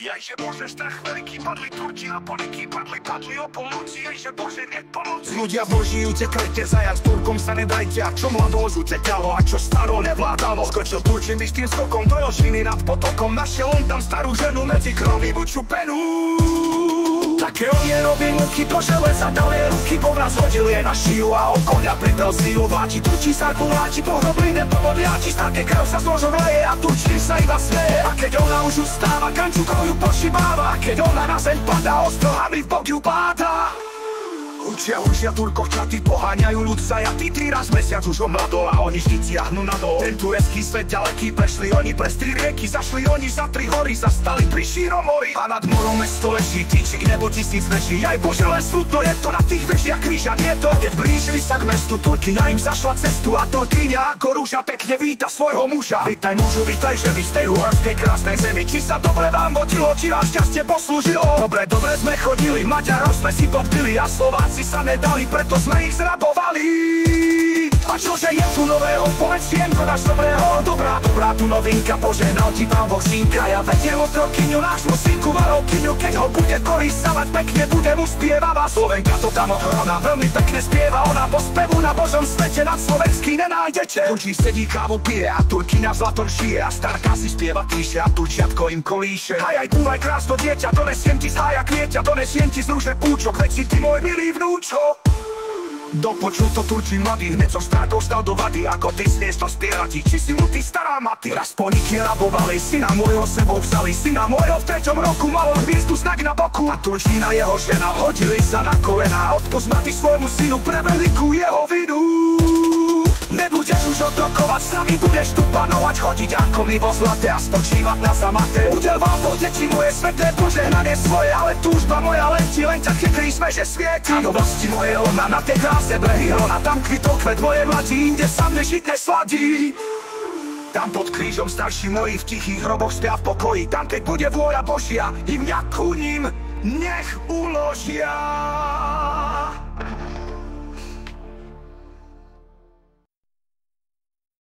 Jejže Bože, strach veľký, padli Turci a Poliky, padli o polnoci, jejže Bože, nie pomoci. Ľudia Boží, utekajte, zajac Turkom sa nedajte, a čo mladosť utekalo, a čo staro nevládalo. Skočil Turčin vystým skokom do Jožiny nad potokom, našiel on tam starú ženu medzi kromy bučupenú. Také on je robil muky do železa, dal jej ruky, povraz hodil je na šiju a o koňa pridal si ju vláči. Turčí sa kuláči, pohrobline pomodliači, stáke krv sa zložovaje a Turčín sa iba smeje. A keď ona už ustáva, gančukou ju pošibáva, a keď ona na zem padá, ostrohami v bok ju páda. Učia Turkov čaty, poháňajú ľud zajatý, 3 raz mesiac už omladol a oni vždy tiahnu nadol. Ten turecký svet ďaleký, prešli oni prez 3 rieky, zašli oni za 3 hory, zastali pri šírom mori. A nad morom mesto leží, týčik nebo 1000 veží, aj Bože len smutno je to na tých vežiach kríža, nie to. Keď blížili sa k mestu, Turkyňa im zašla cestu a Turkyňa ako rúža pekne víta svojho muža. Vítaj mužu, vítaj ženy z tej uhorskej krásnej zemi, či sa dobre vám vodilo, či vám šťastie poslúžilo. Dobre sme chodili, Maďarov sme si podpili a Slováci sa nedali, preto sme ich zrabovali. A čože je tu nového, povedz sienko náš dobrého. Dobrá tu novinka, požehnal ti Pán Boh synka. Ja vediem otrokyňu, nášmu synku varovkyňu. Keď ho bude korisávať, pekne bude mu spievava. Slovenka to tam ohrona, veľmi pekne spieva. Ona po spevu na Božom svete nad slovenský nenájdete. Turčí sedí, kávu pije a Turkyňa v zlatom šije. A starka si spieva píše a Turčiatko im kolíše. Haj, búvaj krásno dieťa, donesiem ti z hája kvieťa, donesiem ti z rúže púčok, veď si ty môj milý vnúčo. Dopočul to Turčín mladý, hneď so strátou stal do vady. Ako ty smieš to spievať, či si mu ty stará maty. Raz poniky rabovali, syna môjho sebou vzali. Syna môjho v 3. roku malo hviezdu znak na boku. A Turčín a jeho žena hodili sa na kolena. Odpusť maty svojmu synu pre veľkú jeho vinu. Nebudeš už otrokovať, sami budeš tu panovať, chodiť ako my vo zlate a spočívať na zamate. Udel vám po deti moje sveté požehnanie svoje, ale túžba moja letí len ťa chytrý smeže svieti. Do vlasti moje ona na tej kráse brehy ona, tam kvitol kvet moje mladí, inde sa mne žiť nesladí. Tam pod krížom starší moji v tichých hroboch spia v pokoji, tam keď bude vôľa Božia, im ja ku ním nech uložia.